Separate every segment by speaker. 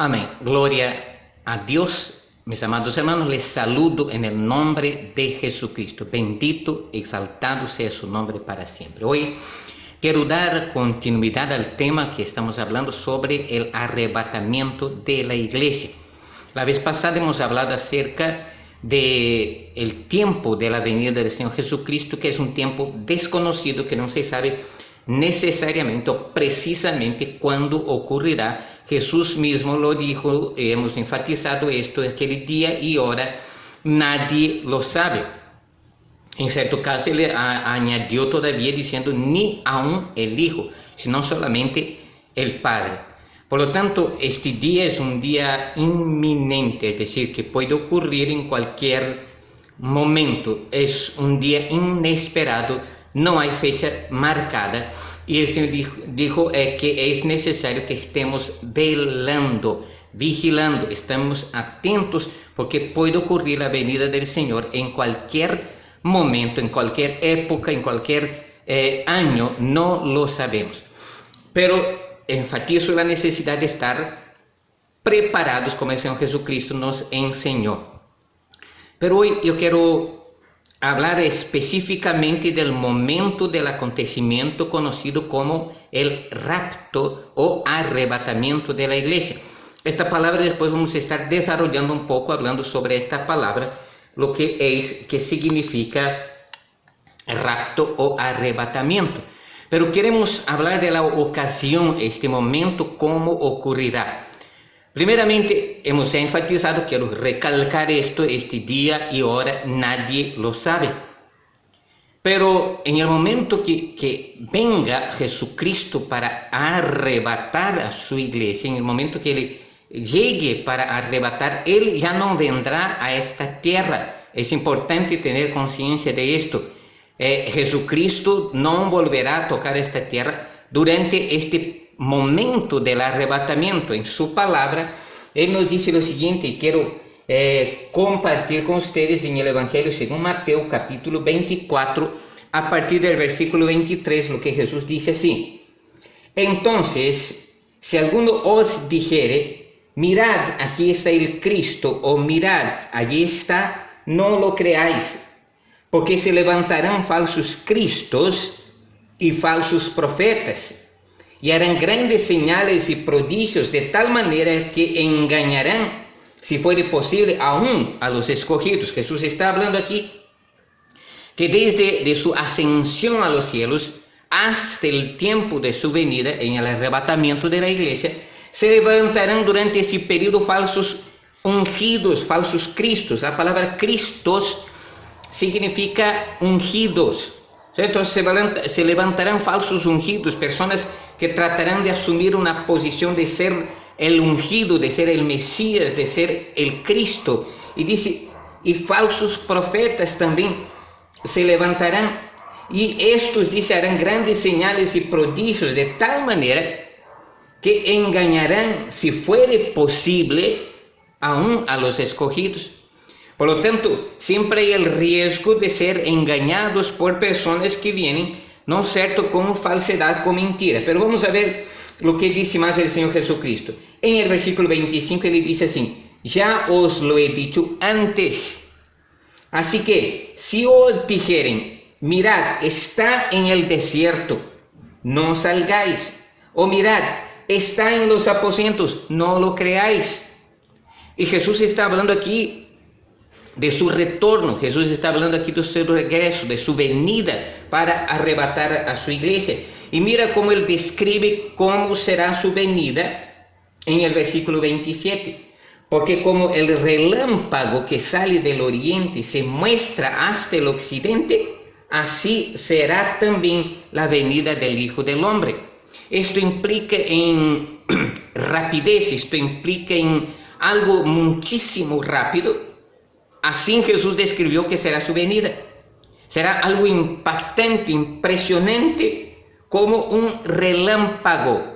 Speaker 1: Amén. Gloria a Dios. Mis amados hermanos, les saludo en el nombre de Jesucristo. Bendito, exaltado sea su nombre para siempre. Hoy quiero dar continuidad al tema que estamos hablando sobre el arrebatamiento de la iglesia. La vez pasada hemos hablado acerca del tiempo de la venida del Señor Jesucristo, que es un tiempo desconocido, que no se sabe necesariamente o precisamente cuándo ocurrirá. Jesús mismo lo dijo, hemos enfatizado esto, aquel día y hora nadie lo sabe. En cierto caso él añadió todavía diciendo ni aún el Hijo, sino solamente el Padre. Por lo tanto, este día es un día inminente, es decir, que puede ocurrir en cualquier momento. Es un día inesperado, no hay fecha marcada. Y el Señor dijo que es necesario que estemos velando, vigilando, estemos atentos, porque puede ocurrir la venida del Señor en cualquier momento, en cualquier época, en cualquier año, no lo sabemos. Pero enfatizo la necesidad de estar preparados, como el Señor Jesucristo nos enseñó. Pero hoy yo quiero hablar específicamente del momento del acontecimiento conocido como el rapto o arrebatamiento de la iglesia. Esta palabra después vamos a estar desarrollando un poco, hablando sobre esta palabra, lo que significa rapto o arrebatamiento. Pero queremos hablar de la ocasión, este momento, cómo ocurrirá. Primeramente, hemos enfatizado, quiero recalcar esto, este día y hora nadie lo sabe. Pero en el momento que venga Jesucristo para arrebatar a su iglesia, en el momento que Él llegue para arrebatar, Él ya no vendrá a esta tierra. Es importante tener conciencia de esto. Jesucristo no volverá a tocar esta tierra durante este momento del arrebatamiento. En su palabra, Él nos dice lo siguiente, y quiero compartir con ustedes en el Evangelio según Mateo capítulo 24, a partir del versículo 23, lo que Jesús dice así: entonces, si alguno os dijere, mirad, aquí está el Cristo, o mirad, allí está, no lo creáis, porque se levantarán falsos cristos y falsos profetas, y harán grandes señales y prodigios, de tal manera que engañarán, si fuere posible, aún a los escogidos. Jesús está hablando aquí que desde de su ascensión a los cielos hasta el tiempo de su venida en el arrebatamiento de la iglesia, se levantarán durante ese periodo falsos ungidos, falsos cristos. La palabra cristos significa ungidos. Entonces se levantarán falsos ungidos, personas que tratarán de asumir una posición de ser el ungido, de ser el Mesías, de ser el Cristo. Y dice, y falsos profetas también se levantarán, y estos, dice, harán grandes señales y prodigios, de tal manera que engañarán, si fuere posible, aún a los escogidos. Por lo tanto, siempre hay el riesgo de ser engañados por personas que vienen, ¿no es cierto?, con falsedad, con mentira. Pero vamos a ver lo que dice más el Señor Jesucristo. En el versículo 25 Él dice así: ya os lo he dicho antes. Así que, si os dijeren, mirad, está en el desierto, no salgáis. O mirad, está en los aposentos, no lo creáis. Y Jesús está hablando aquí de su retorno. Jesús está hablando aquí de su regreso, de su venida para arrebatar a su iglesia. Y mira cómo Él describe cómo será su venida en el versículo 27. Porque como el relámpago que sale del oriente se muestra hasta el occidente, así será también la venida del Hijo del Hombre. Esto implica en rapidez, esto implica en algo muchísimo rápido. Así Jesús describió que será su venida. Será algo impactante, impresionante, como un relámpago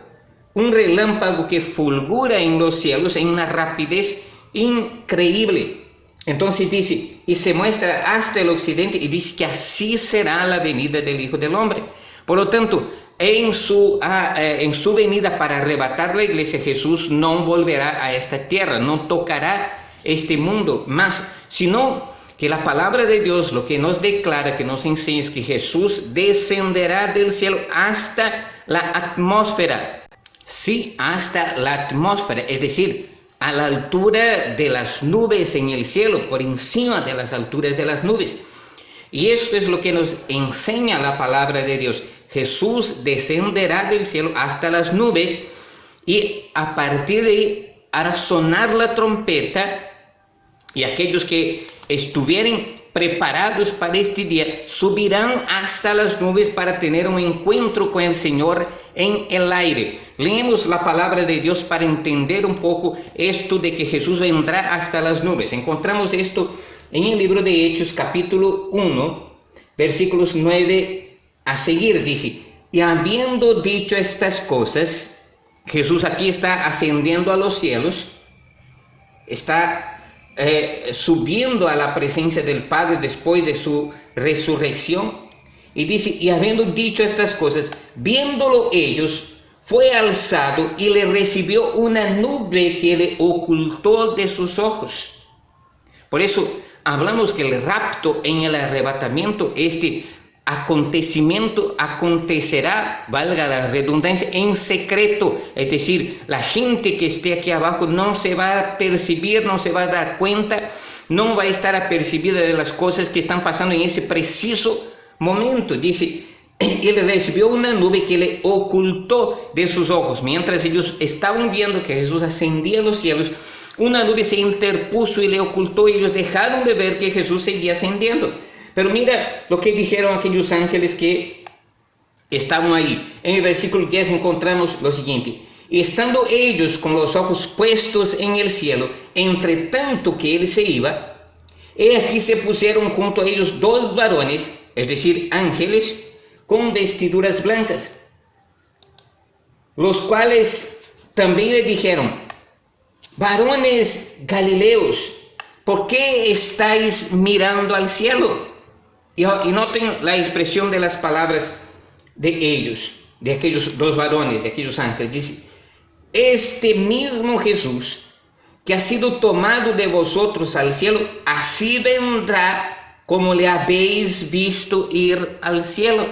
Speaker 1: que fulgura en los cielos en una rapidez increíble. Entonces dice, y se muestra hasta el occidente, y dice que así será la venida del Hijo del Hombre. Por lo tanto, en su venida para arrebatar la iglesia, Jesús no volverá a esta tierra, no tocará este mundo más, sino que la palabra de Dios lo que nos declara, que nos enseña es que Jesús descenderá del cielo hasta la atmósfera. Sí, hasta la atmósfera, es decir, a la altura de las nubes en el cielo, por encima de las alturas de las nubes. Y esto es lo que nos enseña la palabra de Dios. Jesús descenderá del cielo hasta las nubes y a partir de ahí hará sonar la trompeta, y aquellos que estuvieran preparados para este día subirán hasta las nubes para tener un encuentro con el Señor en el aire. Leemos la palabra de Dios para entender un poco esto de que Jesús vendrá hasta las nubes. Encontramos esto en el libro de Hechos, capítulo 1, versículos 9 a seguir. Dice: y habiendo dicho estas cosas, Jesús aquí está ascendiendo a los cielos, está subiendo a la presencia del Padre después de su resurrección. Y dice: y habiendo dicho estas cosas, viéndolo ellos, fue alzado y le recibió una nube que le ocultó de sus ojos. Por eso hablamos que el rapto en el arrebatamiento, este acontecimiento acontecerá, valga la redundancia, en secreto. Es decir, la gente que esté aquí abajo no se va a percibir, no se va a dar cuenta, no va a estar apercibida de las cosas que están pasando en ese preciso momento. Dice: él recibió una nube que le ocultó de sus ojos. Mientras ellos estaban viendo que Jesús ascendía a los cielos, una nube se interpuso y le ocultó, y ellos dejaron de ver que Jesús seguía ascendiendo. Pero mira lo que dijeron aquellos ángeles que estaban ahí. En el versículo 10 encontramos lo siguiente: y estando ellos con los ojos puestos en el cielo, entre tanto que él se iba, he aquí se pusieron junto a ellos dos varones, es decir, ángeles, con vestiduras blancas, los cuales también le dijeron: varones Galileos, ¿por qué estáis mirando al cielo? Y noten la expresión de las palabras de ellos, de aquellos dos varones, de aquellos ángeles. Dice: este mismo Jesús que ha sido tomado de vosotros al cielo, así vendrá como le habéis visto ir al cielo.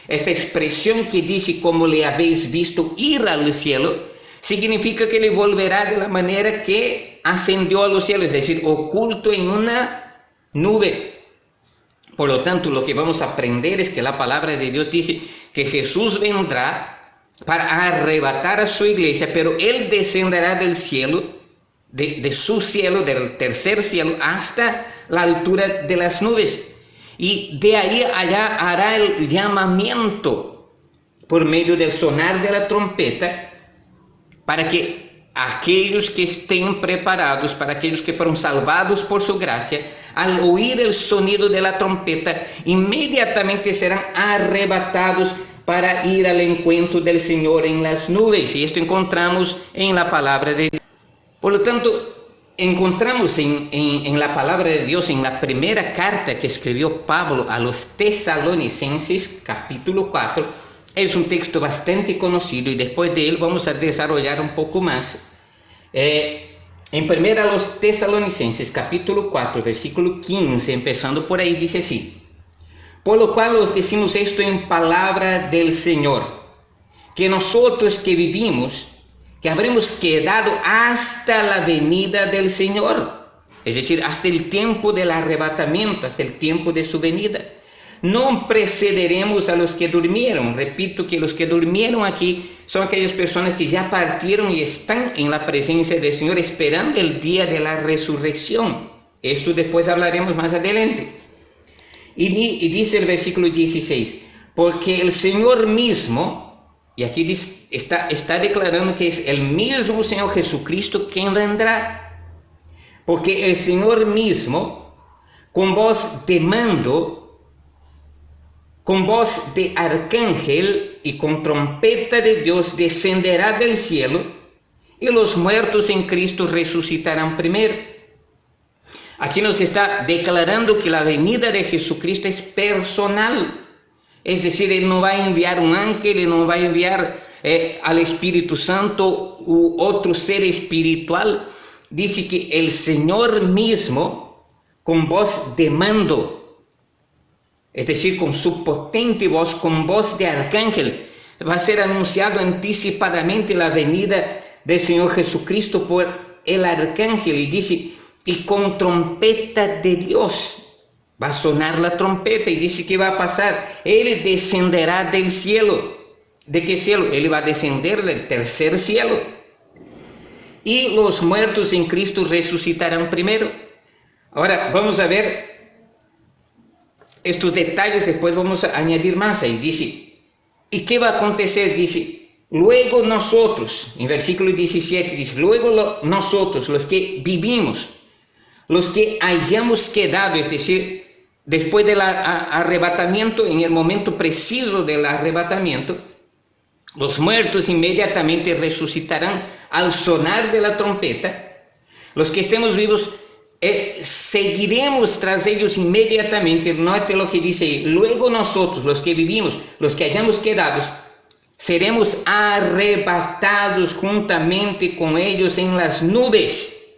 Speaker 1: Esta expresión que dice como le habéis visto ir al cielo, significa que le volverá de la manera que ascendió a los cielos, es decir, oculto en una nube. Por lo tanto, lo que vamos a aprender es que la palabra de Dios dice que Jesús vendrá para arrebatar a su iglesia, pero él descenderá del cielo, de su cielo, del tercer cielo, hasta la altura de las nubes. Y de ahí allá hará el llamamiento por medio del sonar de la trompeta, para que aquellos que estén preparados, para aquellos que fueron salvados por su gracia, al oír el sonido de la trompeta, inmediatamente serán arrebatados para ir al encuentro del Señor en las nubes. Y esto encontramos en la palabra de Dios. Por lo tanto, encontramos en la palabra de Dios, en la primera carta que escribió Pablo a los Tesalonicenses, capítulo 4, es un texto bastante conocido, y después de él vamos a desarrollar un poco más. En primera a los Tesalonicenses, capítulo 4, versículo 15, empezando por ahí, dice así: por lo cual os decimos esto en palabra del Señor, que nosotros que vivimos, que habremos quedado hasta la venida del Señor, es decir, hasta el tiempo del arrebatamiento, hasta el tiempo de su venida, no precederemos a los que durmieron. Repito que los que durmieron aquí son aquellas personas que ya partieron y están en la presencia del Señor esperando el día de la resurrección. Esto después hablaremos más adelante. Y dice el versículo 16: porque el Señor mismo, y aquí dice, está declarando que es el mismo Señor Jesucristo quien vendrá, porque el Señor mismo, con voz de mando, con voz de arcángel y con trompeta de Dios, descenderá del cielo, y los muertos en Cristo resucitarán primero. Aquí nos está declarando que la venida de Jesucristo es personal. Es decir, Él no va a enviar un ángel, Él no va a enviar al Espíritu Santo u otro ser espiritual. Dice que el Señor mismo, con voz de mando, es decir, con su potente voz, con voz de arcángel, va a ser anunciado anticipadamente la venida del Señor Jesucristo por el arcángel. Y dice, y con trompeta de Dios va a sonar la trompeta, y dice que va a pasar. Él descenderá del cielo. ¿De qué cielo? Él va a descender del tercer cielo. Y los muertos en Cristo resucitarán primero. Ahora vamos a ver estos detalles, después vamos a añadir más ahí. Dice, ¿y qué va a acontecer? Dice, luego nosotros, en versículo 17, dice, luego nosotros, los que vivimos, los que hayamos quedado, es decir, después del arrebatamiento, en el momento preciso del arrebatamiento, los muertos inmediatamente resucitarán al sonar de la trompeta. Los que estemos vivos seguiremos tras ellos inmediatamente. Note lo que dice ahí. Luego nosotros, los que vivimos, los que hayamos quedado, seremos arrebatados juntamente con ellos en las nubes.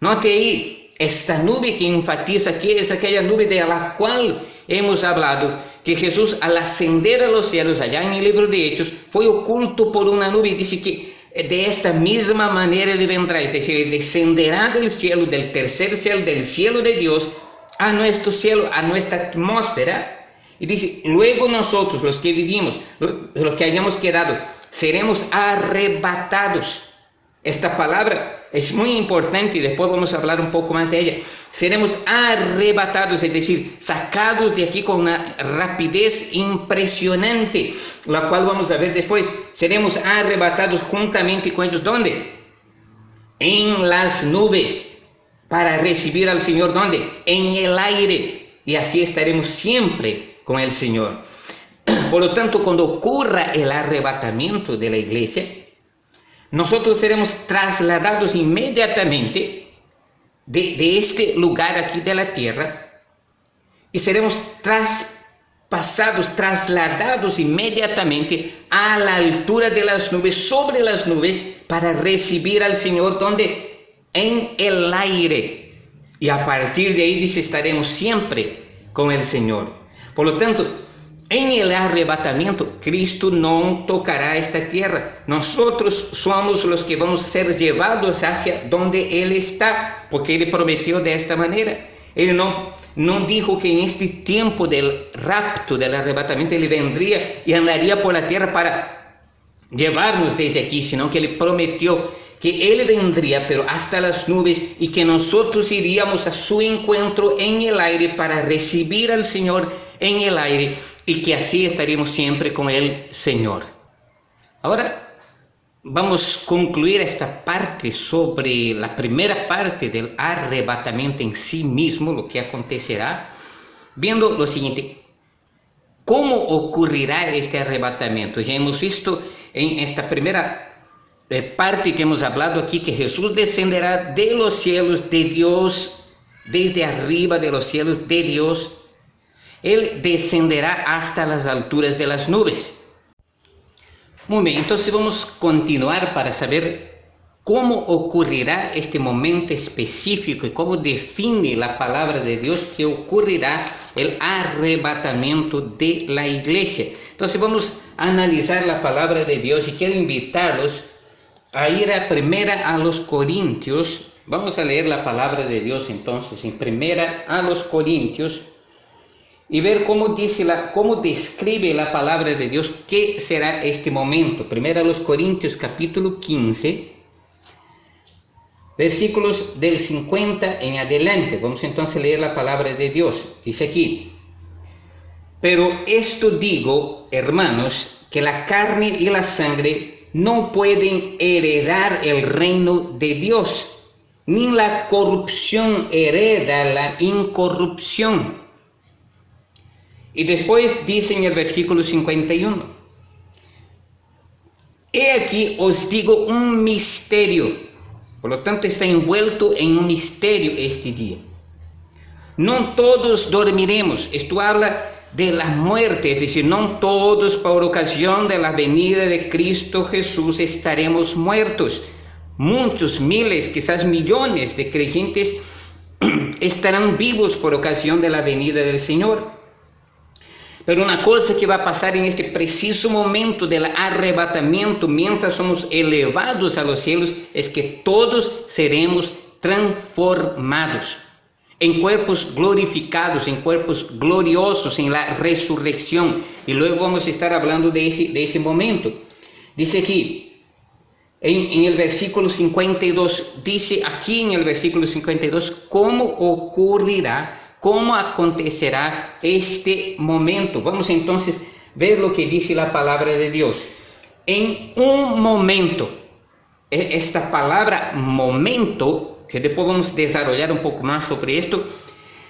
Speaker 1: Note ahí. Esta nube que enfatiza aquí es aquella nube de la cual hemos hablado, que Jesús al ascender a los cielos, allá en el libro de Hechos, fue oculto por una nube, y dice que de esta misma manera Él vendrá, es decir, Él descenderá del cielo, del tercer cielo, del cielo de Dios, a nuestro cielo, a nuestra atmósfera, y dice, luego nosotros, los que vivimos, los que hayamos quedado, seremos arrebatados. Esta palabra es muy importante y después vamos a hablar un poco más de ella. Seremos arrebatados, es decir, sacados de aquí con una rapidez impresionante, la cual vamos a ver después. Seremos arrebatados juntamente con ellos. ¿Dónde? En las nubes, para recibir al Señor. ¿Dónde? En el aire. Y así estaremos siempre con el Señor. Por lo tanto, cuando ocurra el arrebatamiento de la iglesia, nosotros seremos trasladados inmediatamente de este lugar aquí de la tierra, y seremos trasladados inmediatamente a la altura de las nubes, sobre las nubes, para recibir al Señor. ¿Dónde? En el aire. Y a partir de ahí dice, estaremos siempre con el Señor. Por lo tanto, en el arrebatamiento, Cristo no tocará esta tierra. Nosotros somos los que vamos a ser llevados hacia donde Él está, porque Él prometió de esta manera. Él no dijo que en este tiempo del rapto, del arrebatamiento, Él vendría y andaría por la tierra para llevarnos desde aquí, sino que Él prometió que Él vendría, pero hasta las nubes, y que nosotros iríamos a su encuentro en el aire para recibir al Señor en el aire, y que así estaríamos siempre con el Señor. Ahora vamos a concluir esta parte sobre la primera parte del arrebatamiento en sí mismo, lo que acontecerá, viendo lo siguiente: ¿cómo ocurrirá este arrebatamiento? Ya hemos visto en esta primera parte que hemos hablado aquí, que Jesús descenderá de los cielos de Dios, desde arriba de los cielos de Dios. Él descenderá hasta las alturas de las nubes. Muy bien, entonces vamos a continuar para saber cómo ocurrirá este momento específico y cómo define la palabra de Dios que ocurrirá el arrebatamiento de la iglesia. Entonces vamos a analizar la palabra de Dios, y quiero invitarlos a ir a primera a los Corintios. Vamos a leer la palabra de Dios entonces en primera a los Corintios, y ver cómo describe la palabra de Dios qué será este momento. Primera a los Corintios capítulo 15, versículos del 50 en adelante. Vamos entonces a leer la palabra de Dios. Dice aquí: pero esto digo, hermanos, que la carne y la sangre no pueden heredar el reino de Dios, ni la corrupción hereda la incorrupción. Y después dice en el versículo 51: he aquí os digo un misterio. Por lo tanto, está envuelto en un misterio este día. No todos dormiremos. Esto habla de la muerte, es decir, no todos por ocasión de la venida de Cristo Jesús estaremos muertos. Muchos, miles, quizás millones de creyentes estarán vivos por ocasión de la venida del Señor. Pero una cosa que va a pasar en este preciso momento del arrebatamiento, mientras somos elevados a los cielos, es que todos seremos transformados en cuerpos glorificados, en cuerpos gloriosos, en la resurrección. Y luego vamos a estar hablando de ese momento. Dice aquí, en el versículo 52, dice aquí en el versículo 52, cómo ocurrirá, cómo acontecerá este momento. Vamos entonces a ver lo que dice la palabra de Dios. En un momento, esta palabra momento, que después vamos a desarrollar un poco más sobre esto,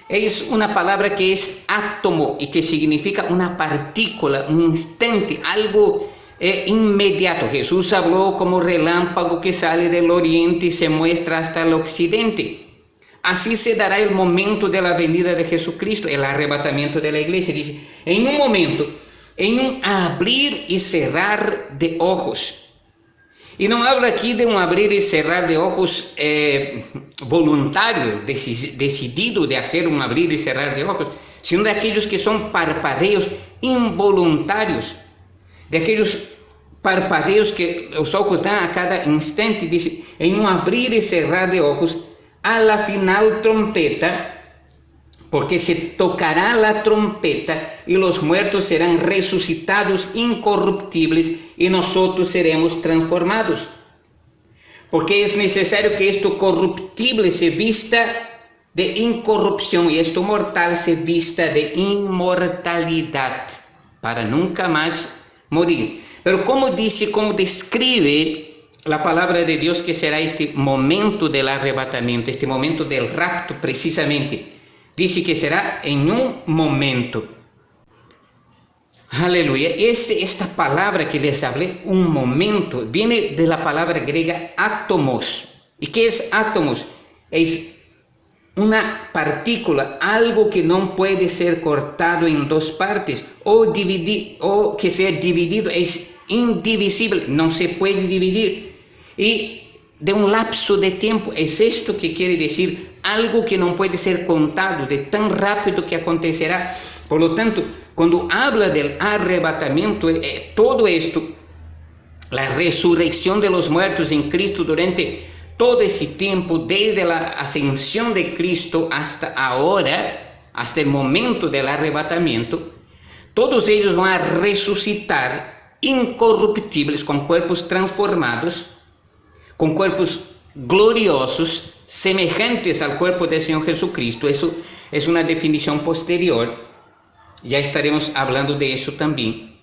Speaker 1: es una palabra que es átomo y que significa una partícula, un instante, algo inmediato. Jesús habló como relámpago que sale del oriente y se muestra hasta el occidente. Así se dará el momento de la venida de Jesucristo, el arrebatamiento de la iglesia. Dice, en un momento, en un abrir y cerrar de ojos. Y no habla aquí de un abrir y cerrar de ojos voluntario, decidido de hacer un abrir y cerrar de ojos, sino de aquellos que son parpadeos involuntarios, de aquellos parpadeos que los ojos dan a cada instante. Dice, en un abrir y cerrar de ojos, a la final trompeta, porque se tocará la trompeta y los muertos serán resucitados incorruptibles y nosotros seremos transformados. Porque es necesario que esto corruptible se vista de incorrupción y esto mortal se vista de inmortalidad para nunca más morir. Pero como dice, como describe la palabra de Dios que será este momento del arrebatamiento, este momento del rapto precisamente. Dice que será en un momento. Aleluya. Esta palabra que les hablé, un momento, viene de la palabra griega átomos. ¿Y qué es átomos? Es una partícula, algo que no puede ser cortado en dos partes o que sea dividido, es indivisible, no se puede dividir. Y de un lapso de tiempo, es esto que quiere decir, algo que no puede ser contado, de tan rápido que acontecerá. Por lo tanto, cuando habla del arrebatamiento, todo esto, la resurrección de los muertos en Cristo durante todo ese tiempo, desde la ascensión de Cristo hasta ahora, hasta el momento del arrebatamiento, todos ellos van a resucitar incorruptibles, con cuerpos transformados, con cuerpos gloriosos, semejantes al cuerpo del Señor Jesucristo. Eso es una definición posterior, ya estaremos hablando de eso también.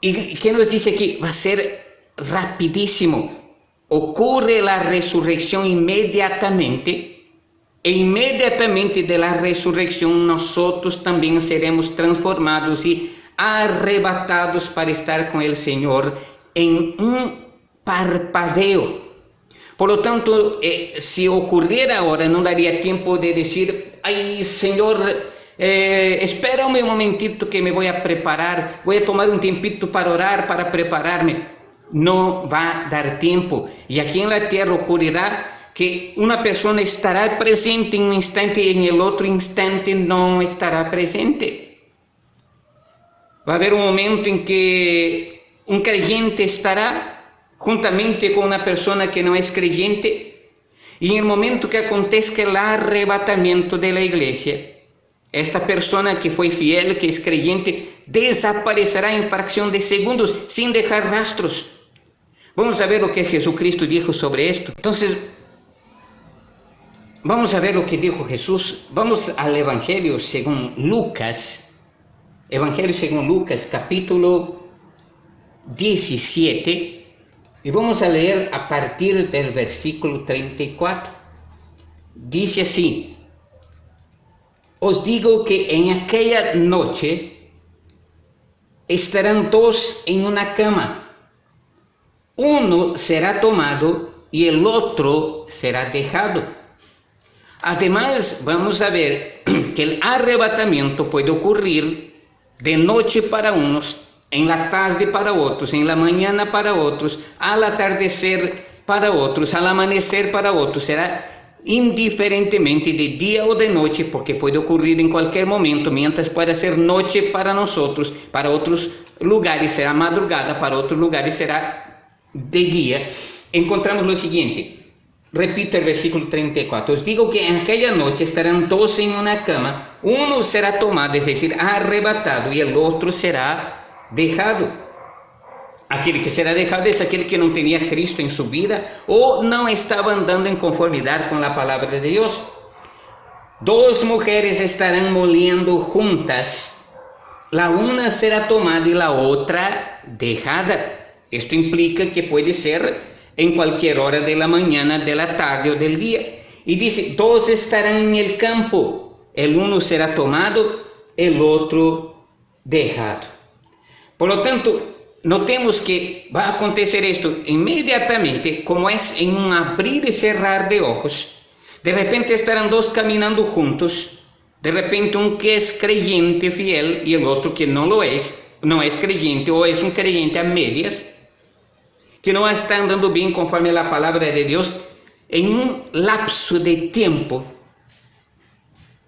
Speaker 1: ¿Y qué nos dice aquí? Va a ser rapidísimo, ocurre la resurrección inmediatamente, e inmediatamente de la resurrección nosotros también seremos transformados y arrebatados para estar con el Señor en un parpadeo. Por lo tanto, si ocurriera ahora, no daría tiempo de decir, ay Señor, espérame un momentito que me voy a preparar, voy a tomar un tiempito para orar, para prepararme. No va a dar tiempo. Y aquí en la tierra ocurrirá que una persona estará presente en un instante y en el otro instante no estará presente. Va a haber un momento en que un creyente estará juntamente con una persona que no es creyente, y en el momento que acontezca el arrebatamiento de la iglesia, esta persona que fue fiel, que es creyente, desaparecerá en fracción de segundos sin dejar rastros. Vamos a ver lo que Jesucristo dijo sobre esto. Entonces, vamos a ver lo que dijo Jesús. Vamos al Evangelio según Lucas, capítulo 17, y vamos a leer a partir del versículo 34. Dice así: os digo que en aquella noche estarán dos en una cama, uno será tomado y el otro será dejado. Además, vamos a ver que el arrebatamiento puede ocurrir de noche para unos, en la tarde para otros, en la mañana para otros, al atardecer para otros, al amanecer para otros. Será indiferentemente de día o de noche, porque puede ocurrir en cualquier momento, mientras pueda ser noche para nosotros, para otros lugares será madrugada, para otros lugares será de día. Encontramos lo siguiente. Repito el versículo 34. Os digo que en aquella noche estarán dos en una cama, uno será tomado, es decir, arrebatado, y el otro será dejado. Aquel que será dejado es aquel que no tenía a Cristo en su vida o no estaba andando en conformidad con la palabra de Dios. Dos mujeres estarán moliendo juntas, la una será tomada y la otra dejada. Esto implica que puede ser en cualquier hora de la mañana, de la tarde o del día. Y dice, dos estarán en el campo, el uno será tomado, el otro dejado. Por lo tanto, notemos que va a acontecer esto inmediatamente, como es en un abrir y cerrar de ojos. De repente estarán dos caminando juntos, de repente un que es creyente fiel y el otro que no es creyente o es un creyente a medias, que no está andando bien conforme a la palabra de Dios, en un lapso de tiempo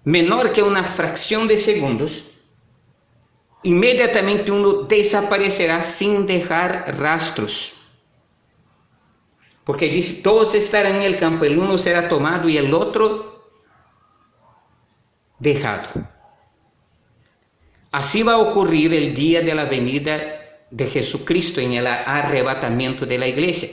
Speaker 1: menor que una fracción de segundos, inmediatamente uno desaparecerá sin dejar rastros. Porque dice, todos estarán en el campo, el uno será tomado y el otro dejado. Así va a ocurrir el día de la venida de Jesucristo en el arrebatamiento de la iglesia.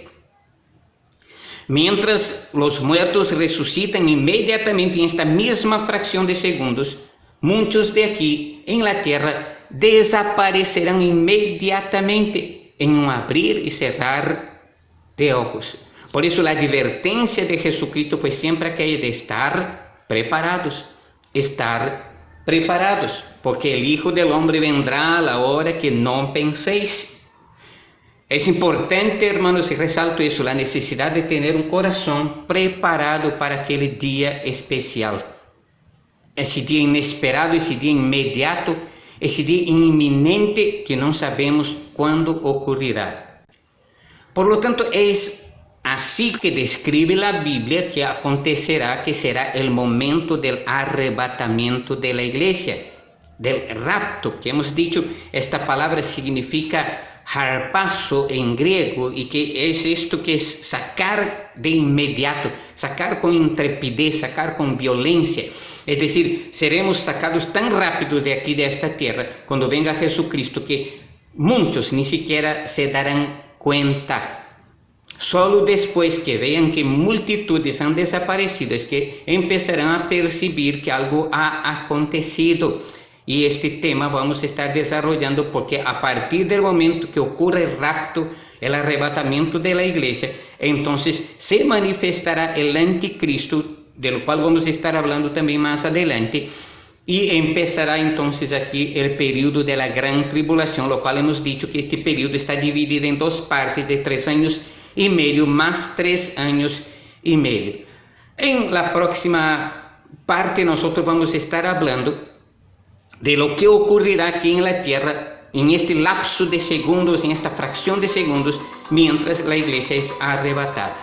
Speaker 1: Mientras los muertos resucitan inmediatamente en esta misma fracción de segundos, muchos de aquí en la tierra desaparecerán inmediatamente en un abrir y cerrar de ojos. Por eso la advertencia de Jesucristo fue siempre aquella de estar preparados, porque el Hijo del Hombre vendrá a la hora que no penséis. Es importante, hermanos, y resalto eso, la necesidad de tener un corazón preparado para aquel día especial. Ese día inesperado, ese día inmediato, ese día inminente que no sabemos cuándo ocurrirá. Por lo tanto, es así que describe la Biblia que acontecerá, que será el momento del arrebatamiento de la iglesia, del rapto, que hemos dicho, esta palabra significa harpazo en griego, y que es esto que es sacar de inmediato, sacar con intrepidez, sacar con violencia. Es decir, seremos sacados tan rápido de aquí, de esta tierra, cuando venga Jesucristo, que muchos ni siquiera se darán cuenta. Solo después que vean que multitudes han desaparecido es que empezarán a percibir que algo ha acontecido. Y este tema vamos a estar desarrollando, porque a partir del momento que ocurre el rapto, el arrebatamiento de la iglesia, entonces se manifestará el anticristo, de lo cual vamos a estar hablando también más adelante, y empezará entonces aquí el periodo de la gran tribulación, lo cual hemos dicho que este periodo está dividido en dos partes de 3 años y medio más 3 años y medio. En la próxima parte nosotros vamos a estar hablando de lo que ocurrirá aquí en la tierra en este lapso de segundos, en esta fracción de segundos, mientras la iglesia es arrebatada.